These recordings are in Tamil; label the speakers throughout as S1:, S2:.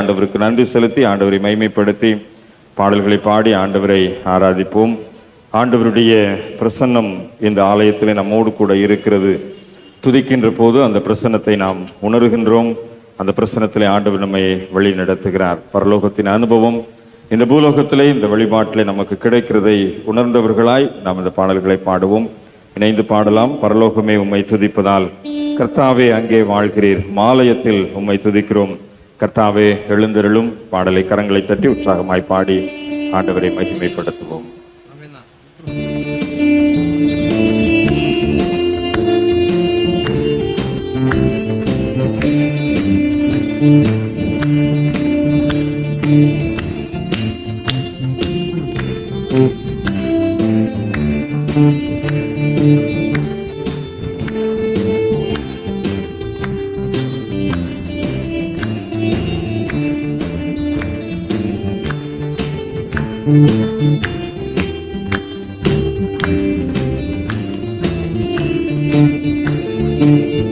S1: ஆண்டவருக்கு நன்றி செலுத்தி ஆண்டவரை மகிமைப்படுத்தி பாடல்களை பாடி ஆண்டவரை ஆராதிப்போம். ஆண்டவருடைய பிரசன்னம் இந்த ஆலயத்திலே நம்மோடு கூட இருக்கிறது. துதிக்கின்ற போது அந்த பிரசன்னத்தை நாம் உணர்கின்றோம். அந்த பிரசன்னத்திலே ஆண்டவர் நம்மை வழி நடத்துகிறார். பரலோகத்தின் அனுபவம் இந்த பூலோகத்திலே இந்த வழிபாட்டிலே நமக்கு கிடைக்கிறதை உணர்ந்தவர்களாய் நாம் இந்த பாடல்களை பாடுவோம். இணைந்து பாடலாம். பரலோகமே உம்மை துதிப்பதால் கர்த்தாவே அங்கே வாழ்கிறீர், மாலயத்தில் உம்மை துதிக்கிறோம். கர்த்தாவே எழுந்தருளும். பாடலை கரங்களை தட்டி உற்சாகமாய் பாடி ஆண்டவரை மகிமைப்படுத்துவோம்.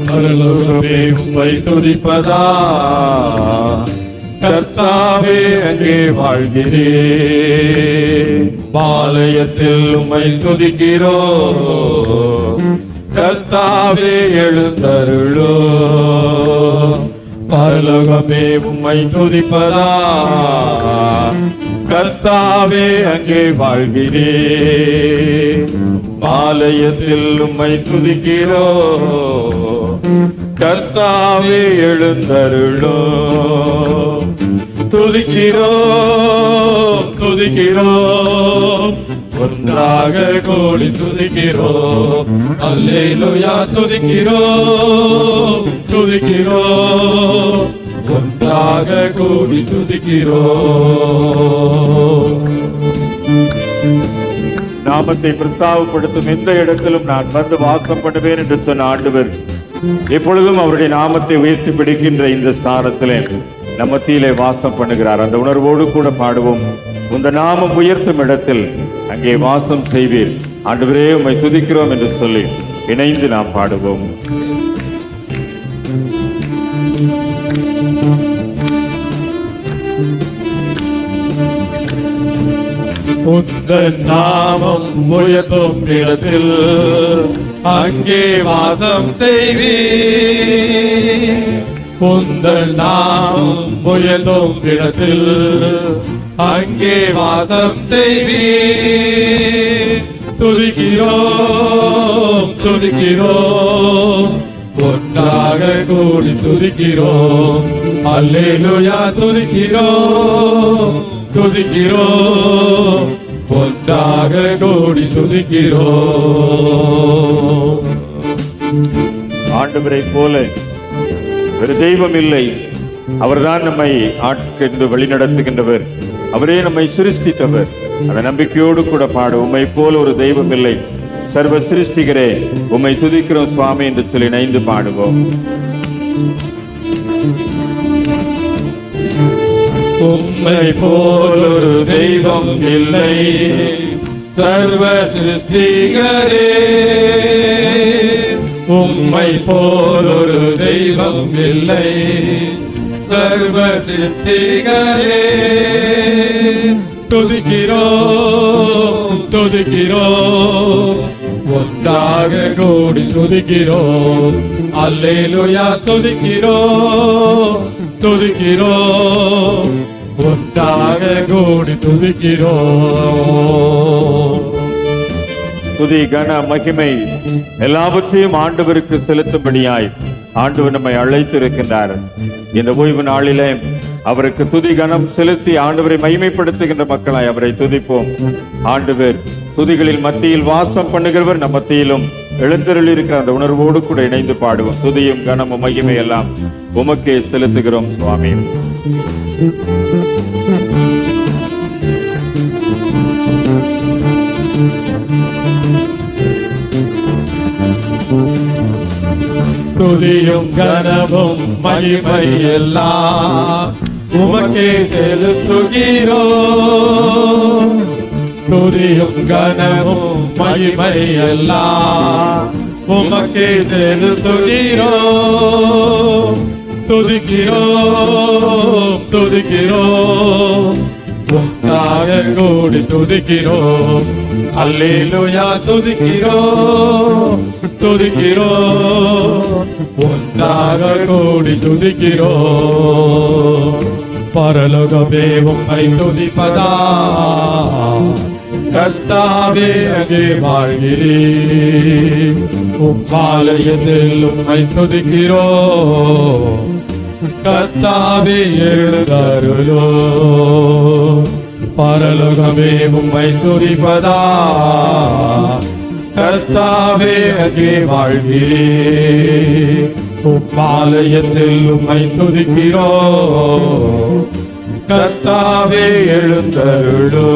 S2: பரலோகமே உம்மை துதிப்பதா கர்த்தாவே அங்கே வாழ்கிறேன், மாலயத்தில் உம்மை துதிக்கிறோ கர்த்தாவே எழுந்தருளோ. பரலோகமே உம்மை துதிப்பதா கர்த்தாவே அங்கே வாழ்கிறேன், மாலயத்தில் உம்மை துதிக்கிறோ கர்த்தாவே எழுந்தருளோ. துதிக்கிறோம் துதிக்கிறோம் ஒன்றாக கூடி துதிக்கிறோம். அல்லேலூயா துதிக்கிறோம் துதிக்கிறோம் ஒன்றாக கூடி துதிக்கிறோம்.
S1: நாமத்தை பிரஸ்தாபப்படுத்தும் எந்த இடத்திலும் நான் வந்து வாசம் பண்ணுவேன் என்று சொன்ன ஆண்டவர் எப்பொழுதும் அவருடைய நாமத்தை உயர்த்தி பிடிக்கின்ற இந்த ஸ்தானத்திலே நம் மத்தியிலே வாசம் பண்ணுகிறார். அந்த உணர்வோடு கூட பாடுவோம். உந்த நாமம் உயர்த்தும் இடத்தில் அங்கே வாசம் செய்வீர், ஆண்டவரே உம்மை துதிக்கிறோம் என்று சொல்லி இணைந்து நாம் பாடுவோம்.
S2: உந்தன் நாமம் உயர்த்தும் இடத்தில் அங்கே வாசம் செய்வீர், உந்தன் நாமம் உயர்த்தும் இடத்தில் அங்கே வாசம் செய்வீர். துதிக்கிறோம் துதிக்கிறோம் ஒன்றாக கூடி துதிக்கிறோம். அல்லேலூயா துதிக்கிறோம் துதிக்கிறோம் ஒன்றாக கூடி துதிக்கிறோம்.
S1: ஆண்டவரை போல ஒரு தெய்வம் இல்லை. அவர்தான் நம்மை ஆட்கொண்டு வழிநடத்துகின்றவர். அவரே நம்மை சிருஷ்டித்தவர். அந்த நம்பிக்கையோடு கூட பாடு. உம்மை போல ஒரு தெய்வம் இல்லை. சர்வ சிருஷ்டிகரே உம்மை துதிக்கிறோம் சுவாமி என்று சொல்லி இணைந்து பாடுவோம்.
S2: உம்மை போல் ஒரு தெய்வம் இல்லை, சர்வ சிருஷ்டிகரே. உம்மை போல் ஒரு தெய்வம் இல்லை, சர்வ சிருஷ்டிகரே. துதிக்கிறோம் துதிக்கிறோம் ஒன்றாக கூடி துதிக்கிறோம். அல்லேலூயா துதிக்கிறோம் துதிக்கிறோம் ஒன்றாக கூடி துதிக்கிறோம்.
S1: துதி கன மகிமை எல்லாவற்றையும் ஆண்டவருக்கு செலுத்தும்படியாய் ஆண்டவர் நம்மை அழைத்து இருக்கின்றார். இந்த ஓய்வு நாளிலே அவருக்கு துதி கனம் செலுத்தி ஆண்டவரை மகிமைப்படுத்துகின்ற மக்களாய் அவரை துதிப்போம். ஆண்டவர் துதிகளில் மத்தியில் வாசம் பண்ணுகிறவர் நம் மத்தியிலும் எழுந்தருள் இருக்கிற அந்த உணர்வோடு கூட இணைந்து பாடுவோம். துதியும் கனமும் மகிமை எல்லாம் உமக்கே செலுத்துகிறோம் சுவாமி.
S2: துதியும் கனமும் மகிமை எல்லாம் உமக்கே செலுத்துகிறோம். துதியும் கனமும் மகிமை எல்லாம் உமக்கே செலுத்துகிறோம். துதிக்கிறோம் துதிக்கிறோம் ஒன்றாக கூடி துதிக்கிறோம் அல்லேலூயா துதிக்கிறோம் துதிக்கிறோம் ஒன்றாக கூடி துதிக்கிறோம் பரலோகமே உம்மை துதிப்பதா கர்த்தாவே அங்கே வாழ்கிறேன் உம்மாலயத்தில் உம்மை துதிக்கிறோம் கர்த்தாவே எழுந்தருளோ பரலோகமே உம்மை துதிப்பதா கர்த்தாவே அங்கே வாழ்கிறேன் உம்மாலயத்தில் உம்மை துதிக்கிறோம் கர்த்தாவே எழுந்தருளோ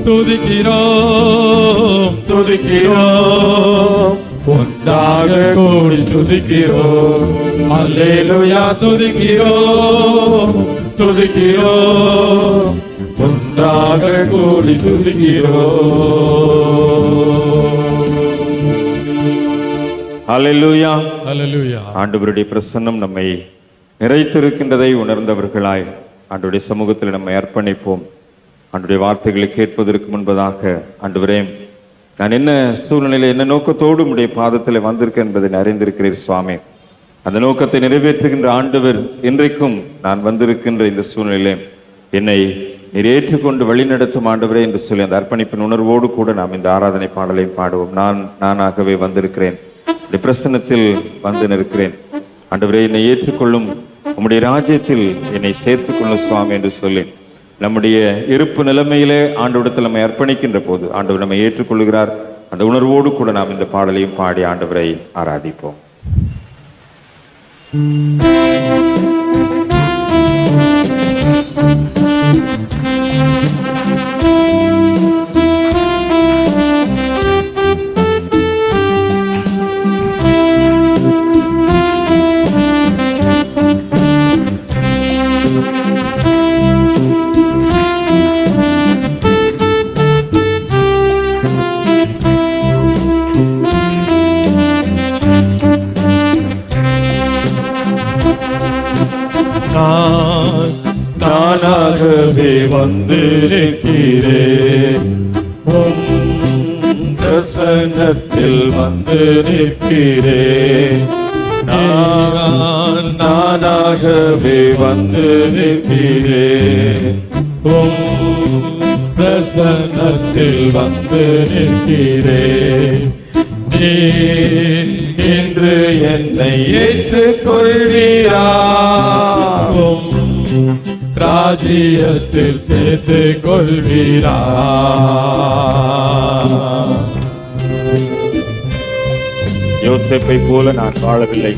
S2: துதிக்கிறோம் துதிக்கிறோம் ஒன்றாக கூடி துதிக்கிறோம் அல்லேலூயா துதிக்கிறோம் துதிக்கிறோம் ஒன்றாக கூடி துதிக்கிறோம்
S1: அல்லேலூயா
S2: அல்லேலூயா.
S1: ஆண்டவருடைய பிரசன்னம் நம்மை நிறைத்திருக்கின்றதை உணர்ந்தவர்களாய் ஆண்டவருடைய சமூகத்தில் நம்மை அர்ப்பணிப்போம். ஆண்டவருடைய வார்த்தைகளை கேட்பதற்கு முன்பதாக, ஆண்டவரே, நான் என்ன சூழ்நிலையில் என்ன நோக்கத்தோடு உடைய பாதத்தில் வந்திருக்கேன் என்பதை அறிந்திருக்கிறீர் சுவாமி. அந்த நோக்கத்தை நிறைவேற்றுகின்ற ஆண்டவர் இன்றைக்கும் நான் வந்திருக்கின்ற இந்த சூழ்நிலையிலே என்னை நீர் ஏற்றுக்கொண்டு வழிநடத்தும் ஆண்டவரே என்று சொல்லி அந்த அர்ப்பணிப்பின் உணர்வோடு கூட நாம் இந்த ஆராதனை பாடலை பாடுவோம். நானாகவே வந்திருக்கிறேன், பிரசன்னத்தில் வந்து நிற்கிறேன். ஆண்டவரே, என்னை ஏற்றுக்கொள்ளும், உம்முடைய ராஜ்யத்தில் என்னை சேர்த்துக் கொள்ளும் சுவாமி என்று சொல்லி நம்முடைய இருப்பு நிலைமையிலே ஆண்டவரிடத்தில் நம்மை அர்ப்பணிக்கின்ற போது ஆண்டவர் நம்மை ஏற்றுக்கொள்கிறார். அந்த உணர்வோடு கூட நாம் இந்த பாடலையும் பாடி ஆண்டவரை ஆராதிப்போம்.
S2: நானாகவே வந்து நிற்கிறேன், பிரசன்னத்தில் வந்து நிற்கிறேன். நானாகவே வந்து நிற்கிறேன், பிரசன்னத்தில் வந்து நிற்கிறேன். நீ இன்று என்னை ஏற்றுக்கொள்வீரா, ராஜ்யத்தில் சேர்த்துக் கொள்வீரா.
S1: யோசேப்பை போல நான் வாழவில்லை,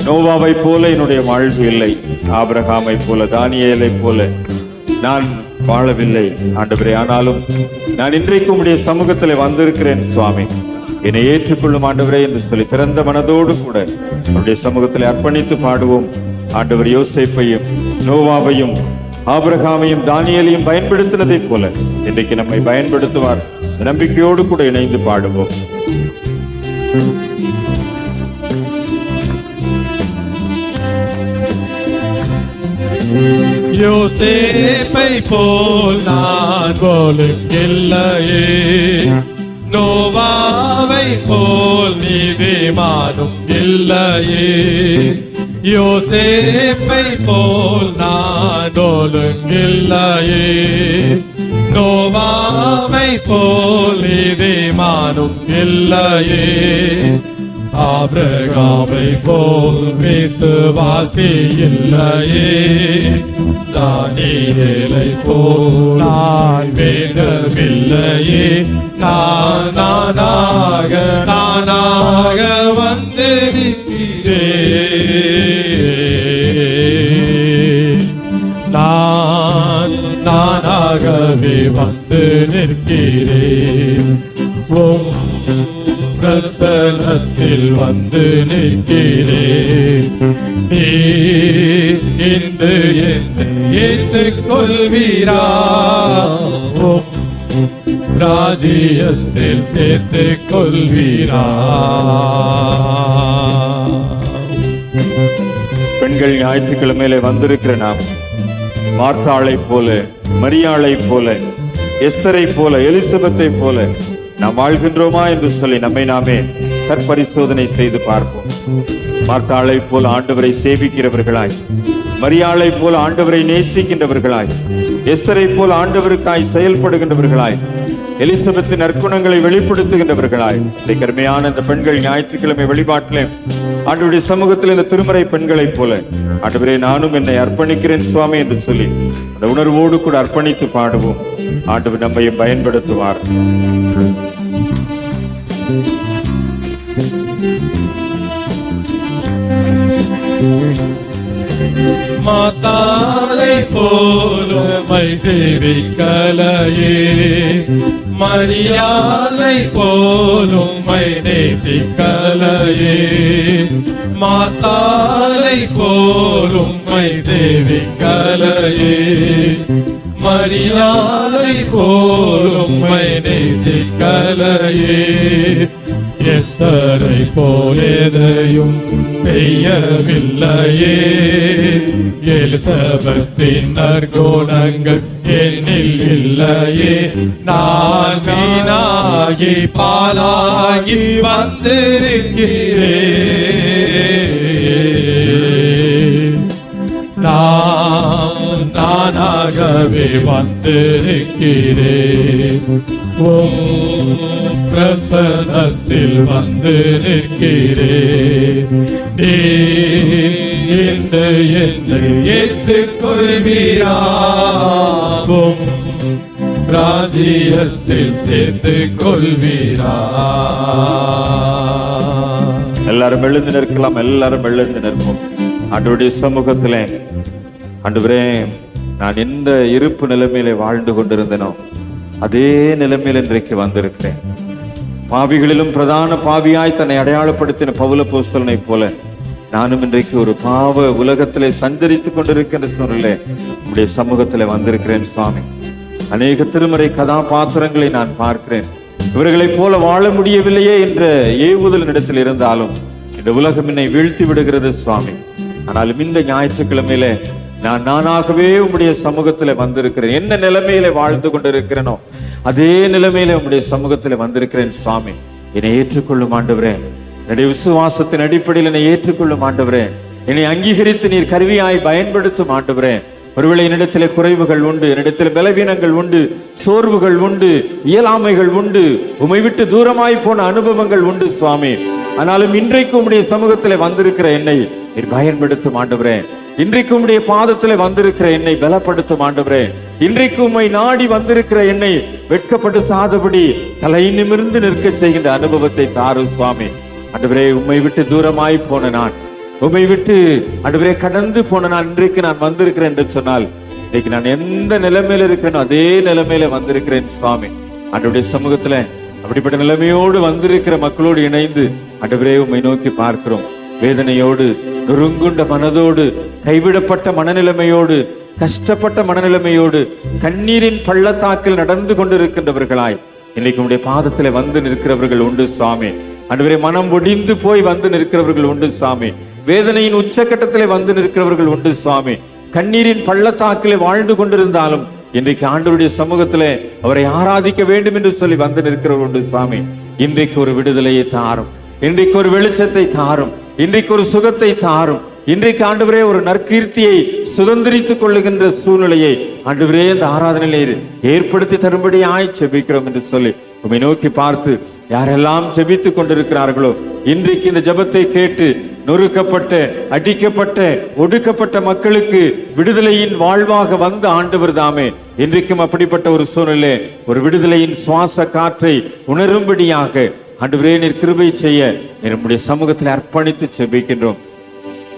S1: நோவாவை போல என்னுடைய வாழ்வு இல்லை, ஆபிரகாமை போல தானியேலை போல நான் வாழவில்லை ஆண்டவரே. ஆனாலும் நான் இன்றைக்கு உம்முடைய சமூகத்தில் வந்திருக்கிறேன் சுவாமி, என்னை ஏற்றுக்கொள்ளும் ஆண்டவரே என்று சொல்லி திறந்த மனதோடு கூட அவருடைய சமூகத்தில் அர்ப்பணித்து பாடுவோம். ஆண்டவர் யோசேப்பையும் நோவாவையும் ஆபிரகாமையும் தானியேலையும் பயன்படுத்தினதை போல இன்றைக்கு நம்மை பயன்படுத்துவார். நம்பிக்கையோடு கூட இணைந்து பாடுவோம்.
S2: யோசேப்பை போல் நான் போலும் இல்லையே, நோவாவை போல் நீதிமானும் இல்லையே. யோசேப்பை போல் நான் போலும் இல்லையே, நோவாவை போல் நீதிமானும் இல்லையே. ஆபிரகாமை போல் விசுவாசி இல்லையே, தானியேலை போல் நான் வேண்டவில்லையே. நானாக வந்து நிற்கிறேன், நானாகவே வந்து நிற்கிறேன். பிரசன்னத்தில் வந்து நிற்கிறேன். நீ இன்று என்னை ஏற்றுக்கொள்வீரா, ராஜ்யத்தில் சேர்த்துக் கொள்வீரா.
S1: பெண்கள் ஞாயிற்றுக்கிழமையிலே வந்திருக்கிற நாம் மார்த்தாளை போல, மரியாளை போல, எஸ்தரை போல, எலிசபெத்தை போல நாம் வாழ்கின்றோமா என்று சொல்லி நம்மை நாமே தற்பரிசோதனை செய்து பார்ப்போம். மார்த்தாளை போல ஆண்டவரை சேவிக்கிறவர்களாய், மரியாளை போல ஆண்டவரை நேசிக்கின்றவர்களாய், எஸ்தரை போல ஆண்டவருக்காய் செயல்படுகின்றவர்களாய், எலிசபெத்தின் நற்குணங்களை வெளிப்படுத்துகின்றவர்களாய், கருமையான இந்த பெண்கள் ஞாயிற்றுக்கிழமை வழிபாட்டிலே ஆண்டவருடைய சமூகத்தில் இந்த திருமறை பெண்களைப் போல ஆண்டவரே நானும் என்னை அர்ப்பணிக்கிறேன் சுவாமி என்று சொல்லி அந்த உணர்வோடு கூட அர்ப்பணித்து பாடுவோம். ஆண்டவர் நம்மையும் பயன்படுத்துவார்.
S2: மாத்தாளை போலுமை சேவிக்கலையே, மரியாளை போலுமை நேசிக்கலையே, மாத்தாளை போலுமை சேவிக்கலையே, மரியாளை போலுமை நேசிக்கலையே, எஸ்தரை போலெதையும் செய்யவில்லையே, எலிசபெத்தின் நற்குணங்கள் என்னில் இல்லையே, நான் வீணாகி பாலாகி வந்திருக்கிறேன், நானாகவே வந்திருக்கிறேன், பிரசனத்தில் வந்து நிற்கிறேன், என்னை ஏற்றுக்கொள்வீராகும், ராஜ்யத்தில் சேர்த்துக் கொள்வீரா.
S1: எல்லாரும் எழுந்து நிற்கலாம், எல்லாரும் எழுந்து நிற்போம். ஆண்டவருடைய சமூகத்திலே ஆண்டவரே நான் எந்த இருப்பு நிலைமையிலே வாழ்ந்து கொண்டிருந்தேனோ அதே நிலைமையில் இன்றைக்கு வந்திருக்கிறேன். பாவிகளிலும் பிரதான பாவியாய் தன்னை அடையாளப்படுத்தின பவுல அப்போஸ்தலனை போல நானும் இன்றைக்கு ஒரு பாவ உலகத்திலே சஞ்சரித்துக் கொண்டிருக்கின்ற சூழ்நிலை உங்களுடைய சமூகத்திலே வந்திருக்கிறேன் சுவாமி. அநேக திருமறை கதாபாத்திரங்களை நான் பார்க்கிறேன். இவர்களைப் போல வாழ முடியவில்லையே என்ற ஏவுதல் இடத்தில் இருந்தாலும் இந்த உலகம் என்னை வீழ்த்தி விடுகிறது சுவாமி. ஆனாலும் இந்த ஞாயிற்றுக்கிழமையில நானாகவே உம்முடைய சமூகத்துல வந்திருக்கிறேன். என்ன நிலைமையில வாழ்ந்து கொண்டிருக்கிறேனோ அதே நிலைமையில உம்முடைய சமூகத்துல வந்திருக்கிறேன் சுவாமி. என்னை ஏற்றுக்கொள்ளும் ஆண்டவரே, என்னுடைய விசுவாசத்தின் அடிப்படையில் என்னை ஏற்றுக்கொள்ளும் ஆண்டவரே, என்னை அங்கீகரித்து நீர் கருவியாய் பயன்படுத்தும் ஆண்டவரே. ஒருவேளை என்னிடத்திலே குறைவுகள் உண்டு, என்னிடத்தில் பலவீனங்கள் உண்டு, சோர்வுகள் உண்டு, இயலாமைகள் உண்டு, உம்மை விட்டு தூரமாய் போன அனுபவங்கள் உண்டு சுவாமி. ஆனாலும் இன்றைக்கு உம்முடைய சமூகத்திலே வந்திருக்கிற என்னை நீர் பயன்படுத்தும் ஆண்டவரே. இன்றைக்கு உம்முடைய பாதத்திலே வந்திருக்கிற என்னை பலப்படுத்தும் ஆண்டவரே. இன்றைக்கு உம்மை நாடி வந்திருக்கிற என்னை வெட்கப்படுத்தாதபடி தலை நிமிர்ந்து நிற்க செய்கின்ற அனுபவத்தை தாரும் சுவாமி. ஆண்டவரே, உம்மை விட்டு தூரமாய் போன நான், உம்மை விட்டு ஆண்டவரே கடந்து போன நான் இன்றைக்கு நான் வந்திருக்கிறேன் என்று சொன்னால், இன்னைக்கு நான் எந்த நிலைமையில இருக்கிறேனோ அதே நிலைமையில வந்திருக்கிறேன் சுவாமி. ஆண்டவருடைய சமூகத்துல அப்படிப்பட்ட நிலைமையோடு வந்திருக்கிற மக்களோடு இணைந்து ஆண்டவரே உம்மை நோக்கி பார்க்கிறோம். வேதனையோடு, நொறுங்குண்ட மனதோடு, கைவிடப்பட்ட மனநிலைமையோடு, கஷ்டப்பட்ட மனநிலைமையோடு, கண்ணீரின் பள்ளத்தாக்கில் நடந்து கொண்டிருக்கின்றவர்களாய் இன்னைக்கு உடைய பாதத்துல வந்து நிற்கிறவர்கள் உண்டு சுவாமி. ஆண்டவரே, மனம் ஒடிந்து போய் வந்து நிற்கிறவர்கள் உண்டு சுவாமி. வேதனையின் உச்சக்கட்டத்திலே வந்து நிற்கிறவர்கள் உண்டு சுவாமி. கண்ணீரின் பள்ளத்தாக்கிலே வாழ்ந்து கொண்டிருந்தாலும் இன்றைக்கு ஆண்டவருடைய சமூகத்திலே அவரை ஆராதிக்க வேண்டும் என்று சொல்லி வந்து நிற்கிறவர்கள் உண்டு சுவாமி. இன்றைக்கு ஒரு விடுதலையை தாரும், இன்றைக்கு ஒரு வெளிச்சத்தை தாரும், இன்றைக்கு ஒரு சுகத்தை தாரும். இன்றைக்கு ஆண்டவரே ஒரு நற்கீர்த்தியை சுதந்திரித்துக் கொள்ளுகின்ற சூழ்நிலையை ஆண்டவரே இந்த ஆராதனையிலே ஏற்படுத்தி தரும்படியாய் செபிக்கிறோம் என்று சொல்லி உம்மை நோக்கி பார்த்து யாரெல்லாம் ஜெபித்துக் கொண்டிருக்கிறார்களோ இன்றைக்கு இந்த ஜெபத்தை கேட்டு நொறுக்கப்பட்ட, அடிக்கப்பட்ட, ஒடுக்கப்பட்ட மக்களுக்கு விடுதலையின் வாழ்வாக வந்த ஆண்டவர் தாமே இன்றைக்கும் அப்படிப்பட்ட ஒரு சூழ்நிலை, ஒரு விடுதலையின் சுவாச காற்றை உணரும்படியாக ஆண்டவரே நீர் கிருபை செய்ய நம்முடைய சமூகத்தில் அர்ப்பணித்து செபிக்கின்றோம்.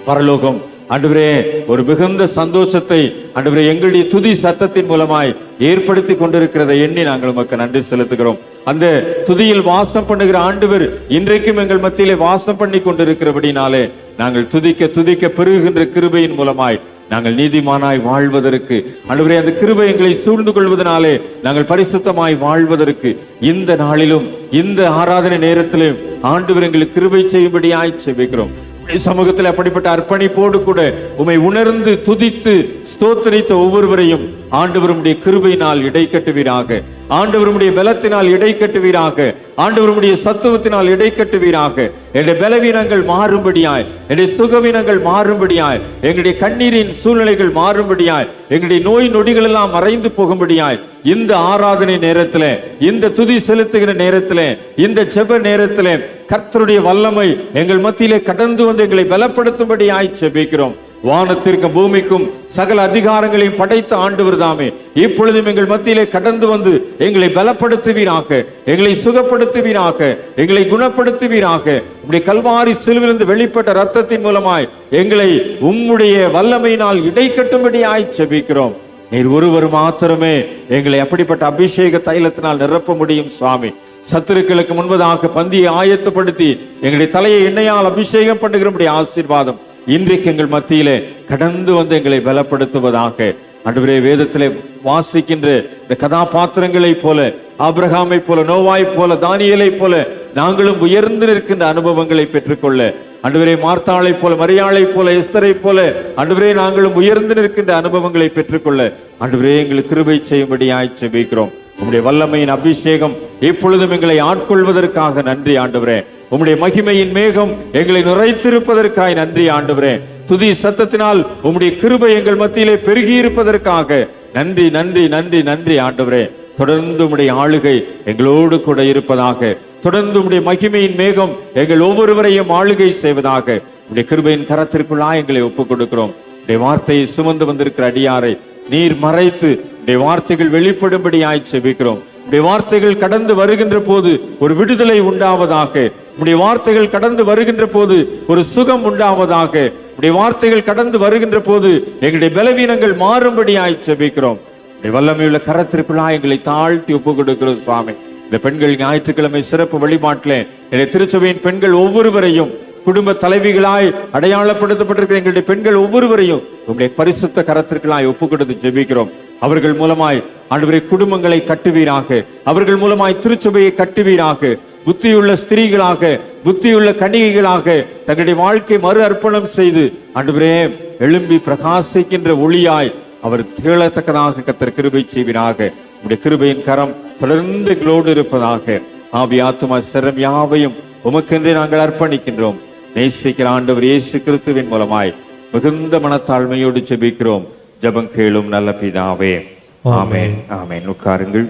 S1: பரலோகம் ஆண்டவரே ஒரு மிகுந்த சந்தோஷத்தை ஆண்டவரே எங்களுடைய துதி சத்தத்தின் மூலமாய் ஏற்படுத்தி கொண்டிருக்கிறதை எண்ணி நாங்கள் உமக்கு நன்றி செலுத்துகிறோம். அந்த துதியில் வாசம் பண்ணுகிற ஆண்டவர் இன்றைக்கும் எங்கள் மத்தியிலே வாசம் பண்ணி கொண்டிருக்கிறபடினாலே நாங்கள் துதிக்க துதிக்க பெருகுகின்ற கிருபையின் மூலமாய் நாங்கள் நீதிமானாய் வாழ்வதற்கு ஆண்டவரே அந்த கிருபை எங்களை சூழ்ந்து கொள்வதனாலே நாங்கள் பரிசுத்தமாய் வாழ்வதற்கு இந்த நாளிலும் இந்த ஆராதனை நேரத்திலும் ஆண்டவர் எங்களுக்கு கிருபை செய்யும்படியாய் செபிக்கிறோம். சமூகத்தில் அப்படிப்பட்ட அர்ப்பணிப்போடு கூட உம்மை உணர்ந்து துதித்து ஸ்தோத்திரித்த ஒவ்வொருவரையும் ஆண்டவர் உம்முடைய கிருபையினால் இடை கட்டுவீராக. ஆண்டவர் உம்முடைய பலத்தினால் இடை கட்டுவீராக. ஆண்டவர் உம்முடைய சத்துவத்தினால் இடை கட்டுவீராக. என்னுடைய பலவீனங்கள் மாறும்படியாய், என்னுடைய சுகவீனங்கள் மாறும்படியாய், எங்களுடைய கண்ணீரின் சூழ்நிலைகள் மாறும்படியாய், எங்களுடைய நோய் நொடிகள் எல்லாம் மறைந்து போகும்படியாய் இந்த ஆராதனை நேரத்தில், இந்த துதி செலுத்துகிற நேரத்தில், இந்த ஜெப நேரத்தில் கர்த்தருடைய வல்லமை எங்கள் மத்தியிலே கடந்து வந்து எங்களை பலப்படுத்தும்படியாய் ஜெபிக்கிறோம். வானத்திற்கும் பூமிக்கும் சகல அதிகாரங்களையும் படைத்த ஆண்டவர் தாமே இப்பொழுதும் எங்கள் மத்தியிலே கடந்து வந்து எங்களை பலப்படுத்துவீராக, எங்களை சுகப்படுத்துவீராக, எங்களை குணப்படுத்துவீராக. உம்முடைய கல்வாரி சிலுவிலிருந்து வெளிப்பட்ட இரத்தத்தின் மூலமாய் எங்களை உம்முடைய வல்லமையினால் இடை கட்டும்படியாய் ஜெபிக்கிறோம். நீர் ஒருவர் மாத்திரமே எங்களை அப்படிப்பட்ட அபிஷேக தைலத்தினால் நிரப்ப முடியும் சுவாமி. சத்துருக்களுக்கு முன்பதாக பந்தியை ஆயத்தப்படுத்தி எங்களுடைய தலையை எண்ணெயால் அபிஷேகம் பண்ணுகிற ஆசீர்வாதம் இன்றைக்கு எங்கள் மத்தியிலே கடந்து வந்து எங்களை பலப்படுத்துவதாக. ஆண்டவரே, வேதத்திலே வாசிக்கின்ற இந்த கதாபாத்திரங்களை போல, ஆபிரகாமை போல, நோவாய் போல, தானியேலை போல நாங்களும் உயர்ந்து நிற்கின்ற அனுபவங்களை பெற்றுக்கொள்ள, ஆண்டவரே மார்த்தாளை போல, மரியாளை போல, எஸ்தரை போல ஆண்டவரே நாங்களும் உயர்ந்து நிற்கின்ற அனுபவங்களை பெற்றுக்கொள்ள ஆண்டவரே எங்களுக்கு கிருபை செய்யும்படியாய் ஜெபிக்கிறோம். உம்முடைய வல்லமையின் அபிஷேகம் இப்பொழுதும் எங்களை ஆட்கொள்வதற்காக நன்றி ஆண்டவரே. உம்முடைய மகிமையின் மேகம் எங்களை நிறைத்திருப்பதற்காக நன்றி ஆண்டவரே. துதி சத்தத்தினால் உம்முடைய கிருபை எங்கள் மத்தியிலே பெருகி இருப்பதற்காக நன்றி நன்றி நன்றி நன்றி ஆண்டவரே. தொடர்ந்து உம்முடைய ஆளுகை எங்களோடு கூட இருப்பதாக. தொடர்ந்து உம்முடைய மகிமையின் மேகம் எங்கள் ஒவ்வொருவரையும் ஆளுகை செய்வதாக. உம்முடைய கிருபையின் கரத்திற்குள்ளா எங்களை ஒப்புக் கொடுக்கிறோம். உம்முடைய வார்த்தையை சுமந்து வந்திருக்கிற அடியாரை நீர் மறைத்து உம்முடைய வார்த்தைகள் வெளிப்படும்படியாய் ஜெபிக்கிறோம். உம்முடைய வார்த்தைகள் கடந்து வருகின்ற போது ஒரு விடுதலை உண்டாவதாக. உம்முடைய வார்த்தைகள் கடந்து வருகின்ற போது ஒரு சுகம் உண்டாவதாக. உம்முடைய வார்த்தைகள் கடந்து வருகின்ற போது எங்களுடைய பலவீனங்கள் மாறும்படியாய் ஜெபிக்கிறோம். உம்முடைய வல்லமையுள்ள கரத்திற்குள்ளா எங்களை தாழ்த்தி ஒப்புக் கொடுக்கிறோம் சுவாமி. இந்த பெண்கள் ஞாயிற்றுக்கிழமை சிறப்பு வழிபாட்டில் என்னுடைய திருச்சபையின் பெண்கள் ஒவ்வொருவரையும், குடும்ப தலைவிகளாய் அடையாளப்படுத்தப்பட்டிருக்கிற எங்களுடைய பெண்கள் ஒவ்வொருவரையும் உங்களுடைய பரிசுத்த கரத்திற்குள்ளாய் ஒப்புக் கொடுத்து ஜெபிக்கிறோம். அவர்கள் மூலமாய் ஆண்டவரே குடும்பங்களை கட்டுவீராக. அவர்கள் மூலமாய் திருச்சபையை கட்டுவீராக. புத்தியுள்ள ஸ்திரீகளாக, புத்தியுள்ள கன்னிகைகளாக தங்களுடைய வாழ்க்கை மறு அர்ப்பணம் செய்து ஆண்டவரே எழும்பி பிரகாசிக்கின்ற ஒளியாய் அவர் திகழத்தக்கதாக கர்த்தர் கிருபை செய்வீராக. உடைய கிருபையின் கரம் தொடர்ந்து எங்களோடு இருப்பதாக. ஆவி ஆத்துமா சரம் யாவையும் உமக்கென்றே நாங்கள் அர்ப்பணிக்கின்றோம். நேசிக்கிற ஆண்டவர் இயேசு கிறிஸ்துவின் மூலமாய் மிகுந்த மனத்தாழ்மையோடு ஜெபிக்கிறோம். ஜெபம் கேளும் நல்ல பிதாவே. ஆமென். ஆமென். உட்காருங்கள்.